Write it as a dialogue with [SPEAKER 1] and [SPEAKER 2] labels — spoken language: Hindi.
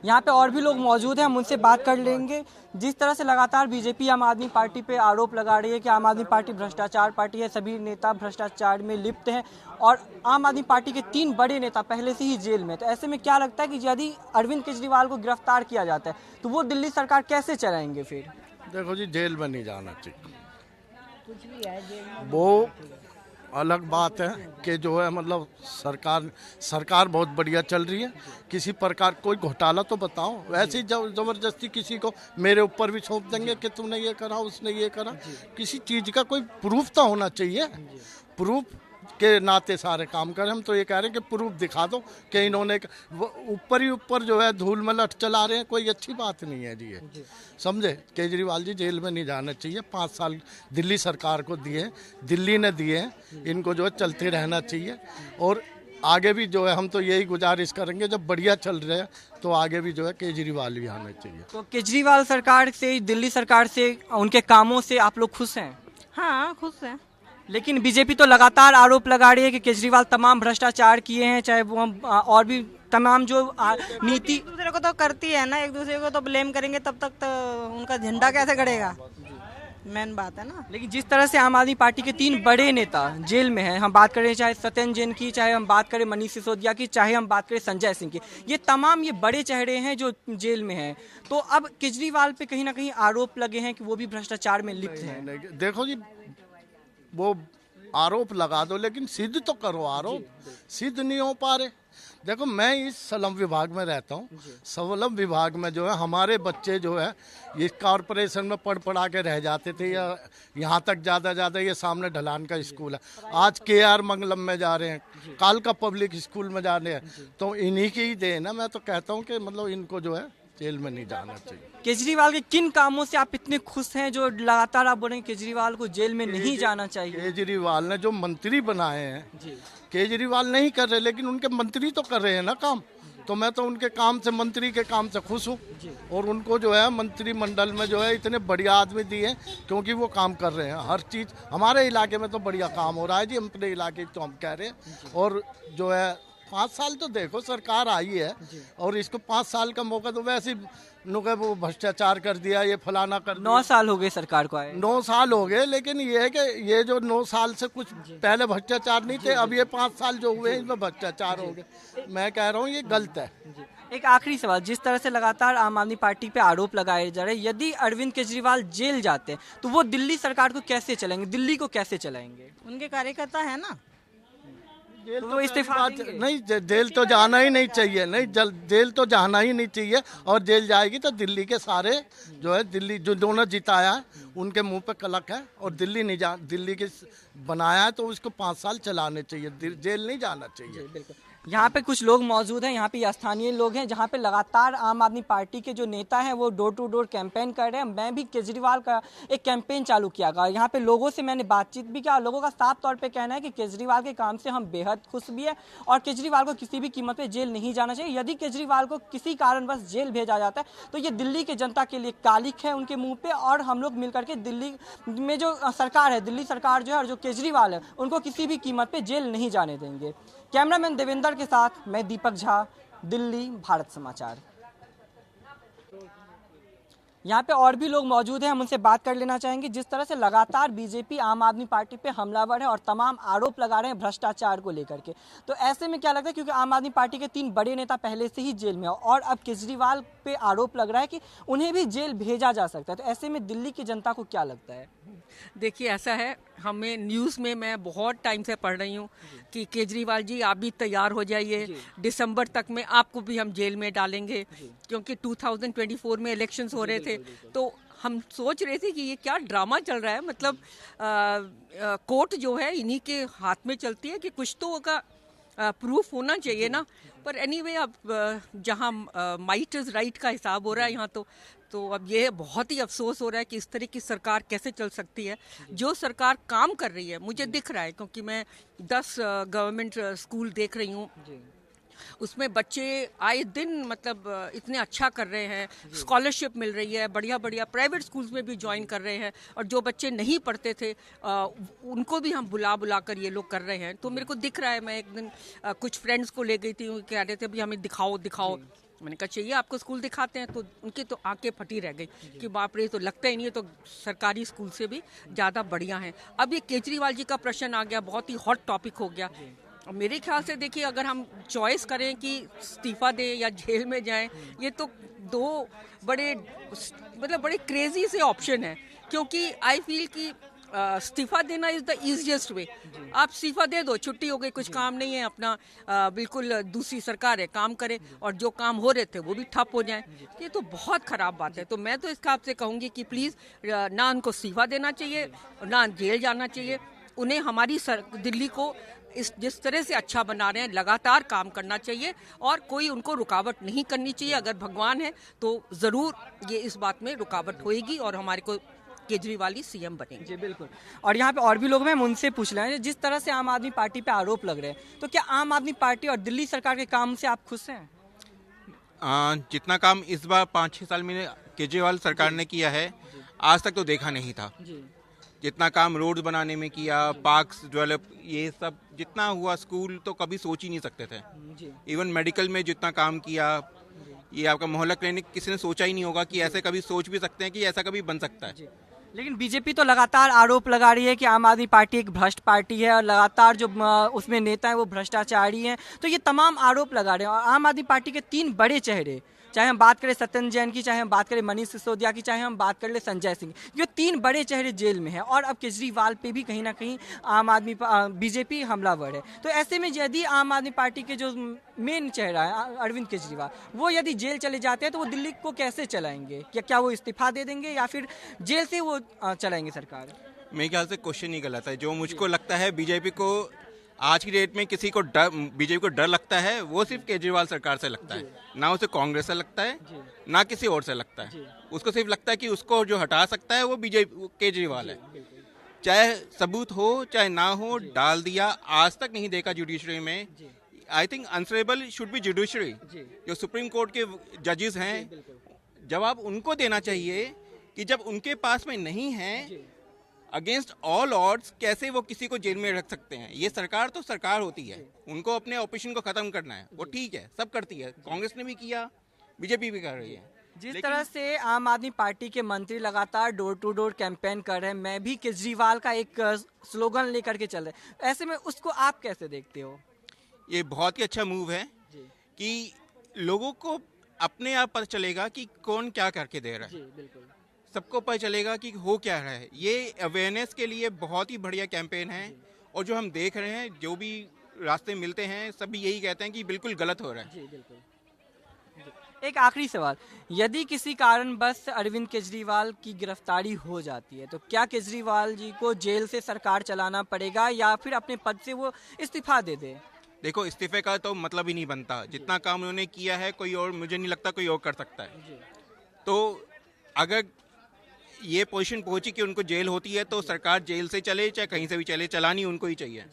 [SPEAKER 1] यहाँ पे और भी लोग मौजूद हैं, हम उनसे बात कर लेंगे। जिस तरह से लगातार बीजेपी आम आदमी पार्टी पे आरोप लगा रही है कि आम आदमी पार्टी भ्रष्टाचार पार्टी है, सभी नेता भ्रष्टाचार में लिप्त हैं और आम आदमी पार्टी के 3 बड़े नेता पहले से ही जेल में। तो ऐसे में क्या लगता है कि यदि अरविंद केजरीवाल को गिरफ्तार किया जाता है तो वो दिल्ली सरकार कैसे चलाएंगे फिर?
[SPEAKER 2] देखो जी, जेल में नहीं जाना चाहिए। वो अलग बात है कि जो है मतलब सरकार बहुत बढ़िया चल रही है। किसी प्रकार कोई घोटाला तो बताओ, वैसे ही जबरदस्ती किसी को मेरे ऊपर भी सौंप देंगे कि तुमने ये करा उसने ये करा। किसी चीज का कोई प्रूफ तो होना चाहिए। प्रूफ के नाते सारे काम करें। हम तो ये कह रहे हैं कि प्रूफ दिखा दो कि इन्होंने ऊपर ही ऊपर जो है धूल में लठ चला रहे हैं। कोई अच्छी बात नहीं है जी ये, समझे। केजरीवाल जी जेल में नहीं जाना चाहिए। 5 साल दिल्ली सरकार को दिए, दिल्ली ने दिए, इनको जो है चलते रहना चाहिए। और आगे भी जो है हम तो यही गुजारिश करेंगे, जब बढ़िया चल रहे हैं तो आगे भी जो है केजरीवाल भी आना चाहिए।
[SPEAKER 1] तो केजरीवाल सरकार से, दिल्ली सरकार से, उनके कामों से आप लोग खुश हैं?
[SPEAKER 3] हाँ, खुश हैं।
[SPEAKER 1] लेकिन बीजेपी तो लगातार आरोप लगा रही है कि केजरीवाल तमाम भ्रष्टाचार किए हैं, चाहे वो हम और भी तमाम जो नीति
[SPEAKER 3] एक दूसरे को तो करती है ना, एक दूसरे को तो ब्लेम करेंगे तब तक तो उनका झंडा कैसे गड़ेगा, मेन बात है ना।
[SPEAKER 1] लेकिन जिस तरह से आम आदमी पार्टी के 3 बड़े नेता जेल में हैं, हम बात करें चाहे सत्येंद्र जैन की, चाहे हम बात करें मनीष सिसोदिया की, चाहे हम बात करें संजय सिंह की, ये तमाम ये बड़े चेहरे हैं जो जेल में हैं। तो अब केजरीवाल पे कहीं ना कहीं आरोप लगे हैं कि वो भी भ्रष्टाचार में लिप्त हैं।
[SPEAKER 2] देखो जी, वो आरोप लगा दो लेकिन सिद्ध तो करो। आरोप सिद्ध नहीं हो पा रहे। देखो, मैं इस स्लम विभाग में रहता हूँ। स्लम विभाग में जो है हमारे बच्चे जो है इस कॉरपोरेशन में पढ़ा के रह जाते थे, या यहाँ तक ज़्यादा ये सामने ढलान का स्कूल है, आज KR मंगलम में जा रहे हैं, कालका पब्लिक स्कूल में जा रहे हैं। तो इन्हीं की ही देन है। मैं तो कहता हूँ कि मतलब इनको जो है जेल में नहीं जाना चाहिए।
[SPEAKER 1] केजरीवाल के किन कामों से आप इतने खुश हैं जो लगातार आप बोल रहे हैं केजरीवाल को जेल में नहीं जाना चाहिए?
[SPEAKER 2] केजरीवाल ने जो मंत्री बनाए हैं, केजरीवाल नहीं कर रहे लेकिन उनके मंत्री तो कर रहे हैं ना काम। तो मैं तो उनके काम से, मंत्री के काम से खुश हूँ। और उनको जो है मंत्रिमंडल में जो है इतने बढ़िया आदमी दिए, क्योंकि वो काम कर रहे हैं। हर चीज़ हमारे इलाके में तो बढ़िया काम हो रहा है जी। अपने इलाके तो हम कह रहे हैं। और जो है 5 साल तो देखो सरकार आई है और इसको 5 साल का मौका तो वैसे नुके वो भ्रष्टाचार कर दिया, ये फलाना कर दिया।
[SPEAKER 1] 9 साल हो गए सरकार को आए।
[SPEAKER 2] 9 साल हो गए, लेकिन ये है कि ये जो 9 साल से कुछ पहले भ्रष्टाचार नहीं थे, अब ये 5 साल जो हुए इसमें भ्रष्टाचार हो गए। मैं कह रहा हूँ ये गलत है।
[SPEAKER 1] एक आखिरी सवाल, जिस तरह से लगातार आम आदमी पार्टी पे आरोप लगाए जा रहे हैं, यदि अरविंद केजरीवाल जेल जाते हैं तो वो दिल्ली सरकार को कैसे चलाएंगे, दिल्ली को कैसे चलाएंगे?
[SPEAKER 3] उनके कार्यकर्ता है ना।
[SPEAKER 1] तो इस्तीफा देंगे?
[SPEAKER 2] नहीं, जेल तो जाना ही नहीं चाहिए। नहीं, जेल तो जाना ही नहीं चाहिए। और जेल जाएगी तो दिल्ली के सारे जो है, दिल्ली जो दोनों जिताया है उनके मुंह पे कलंक है। और दिल्ली नहीं दिल्ली के बनाया है तो उसको 5 साल चलाने चाहिए, जेल नहीं जाना चाहिए।
[SPEAKER 1] यहाँ पे कुछ लोग मौजूद हैं, यहाँ पे स्थानीय लोग हैं, जहाँ पे लगातार आम आदमी पार्टी के जो नेता हैं वो डोर टू डोर कैंपेन कर रहे हैं। मैं भी केजरीवाल का एक कैंपेन चालू किया गया। यहाँ पे लोगों से मैंने बातचीत भी किया। लोगों का साफ तौर पे कहना है कि केजरीवाल के काम से हम बेहद खुश भी है और केजरीवाल को किसी भी कीमत पे जेल नहीं जाना चाहिए। यदि केजरीवाल को किसी कारणवश जेल भेजा जाता है तो ये दिल्ली की जनता के लिए कालिक है उनके मुँह पे, और हम लोग मिलकर के दिल्ली में जो सरकार है, दिल्ली सरकार जो है और जो केजरीवाल है, उनको किसी भी कीमत पर जेल नहीं जाने देंगे। कैमरामैन देवेंद्र के साथ मैं दीपक झा, दिल्ली, भारत समाचार। यहाँ पे और भी लोग मौजूद हैं, हम उनसे बात कर लेना चाहेंगे। जिस तरह से लगातार बीजेपी आम आदमी पार्टी पे हमलावर है और तमाम आरोप लगा रहे हैं भ्रष्टाचार को लेकर के, तो ऐसे में क्या लगता है, क्योंकि आम आदमी पार्टी के 3 बड़े नेता पहले से ही जेल में और अब केजरीवाल पे आरोप लग रहा है कि उन्हें भी जेल भेजा जा सकता है, तो ऐसे में दिल्ली की जनता को क्या लगता है?
[SPEAKER 4] देखिए, ऐसा है, हमें न्यूज़ में मैं बहुत टाइम से पढ़ रही हूँ कि केजरीवाल जी आप भी तैयार हो जाइए, दिसंबर तक में आपको भी हम जेल में डालेंगे, क्योंकि 2024 में इलेक्शंस हो रहे थे। तो हम सोच रहे थे कि ये क्या ड्रामा चल रहा है। मतलब कोर्ट जो है इन्हीं के हाथ में चलती है कि कुछ तो होगा, प्रूफ होना चाहिए ना। पर एनीवे, अब जहाँ माइट इज़ राइट का हिसाब हो रहा है यहाँ, तो अब ये बहुत ही अफसोस हो रहा है कि इस तरह की सरकार कैसे चल सकती है। जो सरकार काम कर रही है, मुझे दिख रहा है, क्योंकि मैं 10 गवर्नमेंट स्कूल देख रही हूँ, उसमें बच्चे आए दिन मतलब इतने अच्छा कर रहे हैं, स्कॉलरशिप मिल रही है, बढ़िया बढ़िया प्राइवेट स्कूल्स में भी ज्वाइन कर रहे हैं। और जो बच्चे नहीं पढ़ते थे उनको भी हम बुला कर ये लोग कर रहे हैं। तो मेरे को दिख रहा है। मैं एक दिन कुछ फ्रेंड्स को ले गई थी, कह रहे थे अभी हमें दिखाओ, मैंने कहा चाहिए आपको स्कूल दिखाते हैं, तो उनकी तो आंखें फटी रह गई कि बाप रे, तो लगता ही नहीं है, तो सरकारी स्कूल से भी ज़्यादा बढ़िया है। अब ये केजरीवाल जी का प्रश्न आ गया, बहुत ही हॉट टॉपिक हो गया। और मेरे ख्याल से देखिए, अगर हम चॉइस करें कि इस्तीफा दें या जेल में जाएं, ये तो दो बड़े बड़े क्रेजी से ऑप्शन है, क्योंकि आई फील कि इस्तीफा देना इज द इजीएस्ट वे। आप इस्तीफा दे दो, छुट्टी हो गई, कुछ काम नहीं है, अपना बिल्कुल दूसरी सरकार है, काम करे, और जो काम हो रहे थे वो भी ठप हो जाएं। ये तो बहुत खराब बात है। तो मैं तो इसका आपसे कहूँगी कि प्लीज़ ना उनको इस्तीफा देना चाहिए, ना जेल जाना चाहिए। उन्हें हमारी दिल्ली को जिस तरह से अच्छा बना रहे हैं, लगातार काम करना चाहिए, और कोई उनको रुकावट नहीं करनी चाहिए। अगर भगवान है तो ज़रूर ये इस बात में रुकावट होएगी और हमारे को केजरीवाल ही सीएम बनेंगे।
[SPEAKER 1] जी बिल्कुल। और यहाँ पे और भी लोग हैं, हम उनसे पूछ रहे हैं, जिस तरह से आम आदमी पार्टी पे आरोप लग रहे हैं, तो क्या आम आदमी पार्टी और दिल्ली सरकार के काम से आप खुश हैं?
[SPEAKER 5] जितना काम इस बार 5-6 साल में केजरीवाल सरकार ने किया है, आज तक तो देखा नहीं था। जितना काम रोड बनाने में किया, पार्क्स डेवलप, ये सब जितना हुआ, स्कूल तो कभी सोच ही नहीं सकते थे। इवन मेडिकल में जितना काम किया, ये आपका मोहल्ला क्लिनिक, किसी ने सोचा ही नहीं होगा कि ऐसे कभी सोच भी सकते हैं कि ऐसा कभी बन सकता है।
[SPEAKER 1] लेकिन बीजेपी तो लगातार आरोप लगा रही है कि आम आदमी पार्टी एक भ्रष्ट पार्टी है, और लगातार जो उसमें नेता है वो भ्रष्टाचारी हैं। तो ये तमाम आरोप लगा रहे हैं, और आम आदमी पार्टी के 3 बड़े चेहरे, चाहे हम बात करें सत्येंद्र जैन की, चाहे हम बात करें मनीष सिसोदिया की, चाहे हम बात कर ले संजय सिंह, ये 3 बड़े चेहरे जेल में हैं, और अब केजरीवाल पे भी कहीं ना कहीं आम आदमी बीजेपी हमलावर है। तो ऐसे में यदि आम आदमी पार्टी के जो मेन चेहरा है अरविंद केजरीवाल, वो यदि जेल चले जाते हैं, तो वो दिल्ली को कैसे चलाएंगे? क्या वो इस्तीफा दे देंगे, या फिर जेल से वो चलाएंगे सरकार?
[SPEAKER 5] मेरे ख्याल से क्वेश्चन ही गलत है। जो मुझको लगता है, बीजेपी को आज की डेट में किसी को डर, बीजेपी को डर लगता है, वो सिर्फ केजरीवाल सरकार से लगता है, ना उसे कांग्रेस से लगता है, ना किसी और से लगता है। उसको सिर्फ लगता है कि उसको जो हटा सकता है वो बीजेपी, केजरीवाल है। चाहे सबूत हो चाहे ना हो, डाल दिया। आज तक नहीं देखा जुडिशरी में। I think answerable should be judiciary. जो सुप्रीम कोर्ट के जजेस हैं, जवाब उनको देना चाहिए कि जब उनके पास में नहीं है, अगेंस्ट ऑल ऑड्स कैसे वो किसी को जेल में रख सकते हैं। ये सरकार तो सरकार होती है, उनको अपने ऑपोजिशन को खत्म करना है, वो ठीक है, सब करती है। कांग्रेस ने भी किया, बीजेपी भी कर रही है।
[SPEAKER 1] जिस तरह से आम आदमी पार्टी के मंत्री लगातार डोर टू डोर कैंपेन कर रहे हैं, मैं भी केजरीवाल का एक स्लोगन लेकर के चल रहे हैं, ऐसे में उसको आप कैसे देखते हो?
[SPEAKER 5] ये बहुत ही अच्छा मूव है कि लोगों को अपने आप पता चलेगा कि कौन क्या करके दे रहा है।
[SPEAKER 1] बिल्कुल।
[SPEAKER 5] सबको पता चलेगा कि हो क्या रहा है। ये अवेयरनेस के लिए बहुत ही बढ़िया कैंपेन है, और जो हम देख रहे हैं, जो भी रास्ते मिलते हैं, सभी यही कहते हैं कि बिल्कुल गलत हो रहा है।
[SPEAKER 1] बिल्कुल। एक आखिरी सवाल, यदि किसी कारण बस अरविंद केजरीवाल की गिरफ्तारी हो जाती है, तो क्या केजरीवाल जी को जेल से सरकार चलाना पड़ेगा, या फिर अपने पद से वो इस्तीफा दे दे?
[SPEAKER 5] देखो, इस्तीफे का तो मतलब ही नहीं बनता। जितना काम उन्होंने किया है, कोई और, मुझे नहीं लगता कोई और कर सकता है। तो अगर ये पोजीशन पहुंची कि उनको जेल होती है, तो सरकार जेल से चले चाहे कहीं से भी चले, चलानी उनको ही चाहिए।